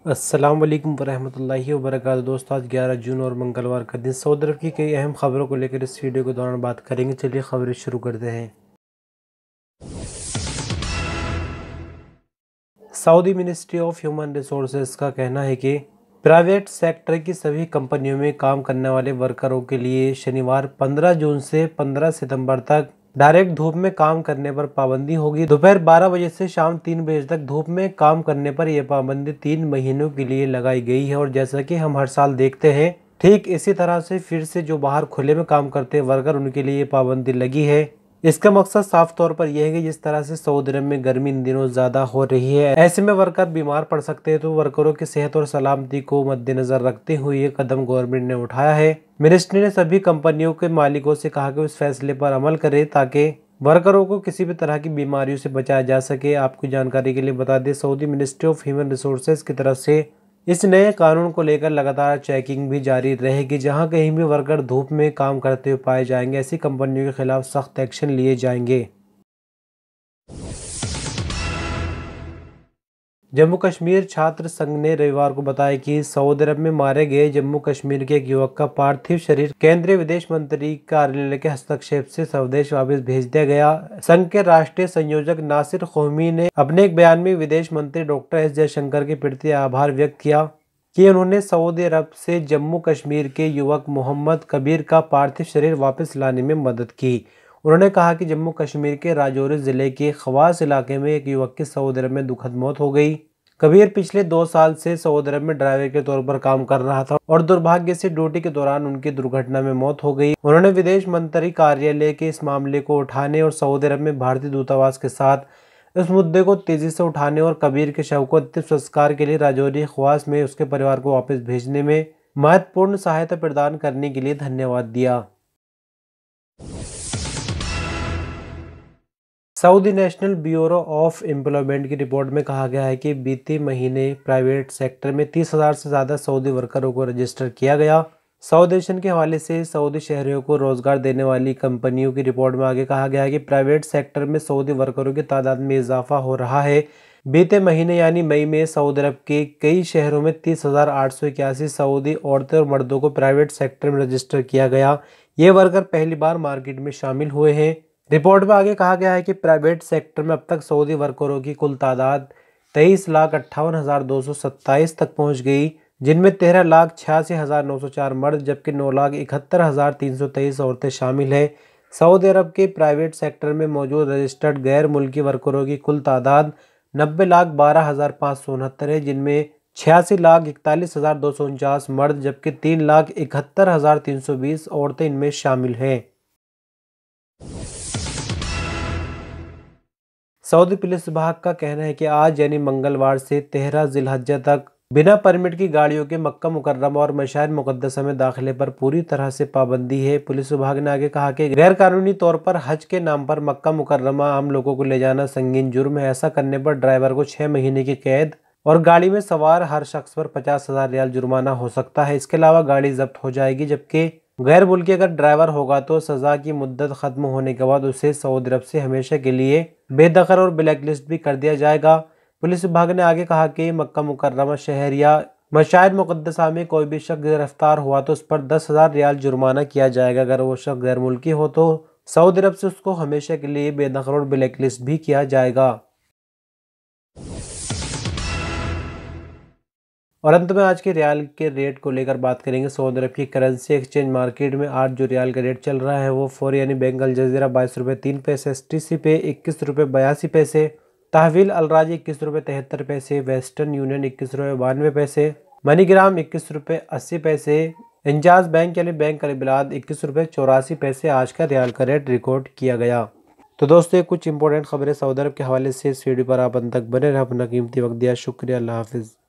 अस्सलाम वालेकुम वरहमतुल्लाहि वबरकातुहू। दोस्तों आज 11 जून और मंगलवार का दिन। सऊदी अरब की कई अहम खबरों को लेकर इस वीडियो के दौरान बात करेंगे। चलिए खबरें शुरू करते हैं। Saudi ministry of human resources का कहना है कि प्राइवेट सेक्टर की सभी कंपनियों में काम करने वाले वर्करों के लिए शनिवार 15 जून से 15 सितंबर तक डायरेक्ट धूप में काम करने पर पाबंदी होगी। दोपहर 12 बजे से शाम 3 बजे तक धूप में काम करने पर यह पाबंदी 3 महीनों के लिए लगाई गई है। और जैसा कि हम हर साल देखते हैं, ठीक इसी तरह से फिर से जो बाहर खुले में काम करते हैं वर्कर, उनके लिए ये पाबंदी लगी है। इसका मकसद साफ तौर पर यह है कि जिस तरह से सऊदी अरब में गर्मी इन दिनों ज्यादा हो रही है, ऐसे में वर्कर बीमार पड़ सकते हैं, तो वर्करों की सेहत और सलामती को मद्देनजर रखते हुए ये कदम गवर्नमेंट ने उठाया है। मिनिस्ट्री ने सभी कंपनियों के मालिकों से कहा कि इस फैसले पर अमल करें ताकि वर्करों को किसी भी तरह की बीमारियों से बचाया जा सके। आपको जानकारी के लिए बता दें, Saudi ministry of human resources की तरफ से इस नए कानून को लेकर लगातार चेकिंग भी जारी रहेगी। जहां कहीं भी वर्कर धूप में काम करते हुए पाए जाएंगे, ऐसी कंपनियों के खिलाफ सख्त एक्शन लिए जाएंगे। जम्मू कश्मीर छात्र संघ ने रविवार को बताया कि सऊदी अरब में मारे गए जम्मू कश्मीर के एक युवक का पार्थिव शरीर केंद्रीय विदेश मंत्री कार्यालय के हस्तक्षेप से स्वदेश वापस भेज दिया गया। संघ के राष्ट्रीय संयोजक नासिर कौमी ने अपने एक बयान में विदेश मंत्री डॉक्टर एस जयशंकर के प्रति आभार व्यक्त किया कि उन्होंने सऊदी अरब से जम्मू कश्मीर के युवक मोहम्मद कबीर का पार्थिव शरीर वापस लाने में मदद की। उन्होंने कहा कि जम्मू कश्मीर के राजौरी जिले के खवास इलाके में एक युवक की सऊदी अरब में दुखद मौत हो गई। कबीर पिछले 2 साल से सऊदी अरब में ड्राइवर के तौर पर काम कर रहा था और दुर्भाग्य से ड्यूटी के दौरान उनकी दुर्घटना में मौत हो गई। उन्होंने विदेश मंत्री कार्यालय के इस मामले को उठाने और सऊदी अरब में भारतीय दूतावास के साथ इस मुद्दे को तेजी से उठाने और कबीर के शव को अंतिम संस्कार के लिए राजौरी खवास में उसके परिवार को वापस भेजने में महत्वपूर्ण सहायता प्रदान करने के लिए धन्यवाद दिया। Saudi national bureau of employment की रिपोर्ट में कहा गया है कि बीते महीने प्राइवेट सेक्टर में 30,000 से ज़्यादा सऊदी वर्करों को रजिस्टर किया गया। सऊदी नेशन के हवाले से सऊदी शहरियों को रोजगार देने वाली कंपनियों की रिपोर्ट में आगे कहा गया है कि प्राइवेट सेक्टर में सऊदी वर्करों की तादाद में इजाफा हो रहा है। बीते महीने यानी मई में सऊदी अरब के कई शहरों में 30,881 सऊदी औरतें और मर्दों को प्राइवेट सेक्टर में रजिस्टर किया गया। ये वर्कर पहली बार मार्केट में शामिल हुए हैं। रिपोर्ट में आगे कहा गया है कि प्राइवेट सेक्टर में अब तक सऊदी वर्करों की कुल तादाद 23,58,227 तक पहुंच गई, जिनमें 13,86,904 मर्द जबकि 9,71,323 औरतें शामिल हैं। सऊदी अरब के प्राइवेट सेक्टर में मौजूद रजिस्टर्ड गैर मुल्की वर्करों की कुल तादाद 90,12,569 है, जिनमें 86,41,249 मर्द जबकि 3,71,320 औरतें इनमें शामिल हैं। सऊदी पुलिस विभाग का कहना है कि आज यानी मंगलवार से 13 जिलहज्जा तक बिना परमिट की गाड़ियों के मक्का मुकर्रमा और मशार मुकद्दसा में दाखिले पर पूरी तरह से पाबंदी है। पुलिस विभाग ने आगे कहा कि गैर कानूनी तौर पर हज के नाम पर मक्का मुकर्रमा आम लोगों को ले जाना संगीन जुर्म है। ऐसा करने पर ड्राइवर को 6 महीने की कैद और गाड़ी में सवार हर शख्स पर 50,000 रियाल जुर्माना हो सकता है। इसके अलावा गाड़ी जब्त हो जाएगी, जबकि गैर मुल्की अगर ड्राइवर होगा तो सजा की मुद्दत खत्म होने के बाद उसे सऊदी अरब से हमेशा के लिए बेदखल और ब्लैकलिस्ट भी कर दिया जाएगा। पुलिस विभाग ने आगे कहा कि मक्का मुकर्रमा शहर या मशार मुकद्दसा में कोई भी शख्स गिरफ्तार हुआ तो उस पर 10,000 रियाल जुर्माना किया जाएगा। अगर वो शख्स गैर मुल्की हो तो सऊदी अरब से उसको हमेशा के लिए बेदखल और ब्लैकलिस्ट भी किया जाएगा। और अंत में आज के रियाल के रेट को लेकर बात करेंगे। सऊदी अरब की करेंसी एक्सचेंज मार्केट में आज जो रियाल का रेट चल रहा है वो 4 यानी बैंक अल जजीरा 22 रुपये 3 पैसे, STC पे 21 रुपये 82 पैसे, तहवील अलराज 21 रुपये 73 पैसे, वेस्टर्न यूनियन 21 रुपये 92 पैसे, मनीग्राम 21 रुपये 80 पैसे, इंजाज बैंक यानी बैंक अल बिलाद 21 रुपये 84 पैसे आज का रियाल का रेट रिकॉर्ड किया गया। तो दोस्तों, ये कुछ इंपॉर्टेंट खबरें सऊदी अरब के हवाले से इस वीडियो पर आप अंत तक बने रहे। अपना कीमती वक्त दिया, शुक्रिया, अल्लाह हाफिज़।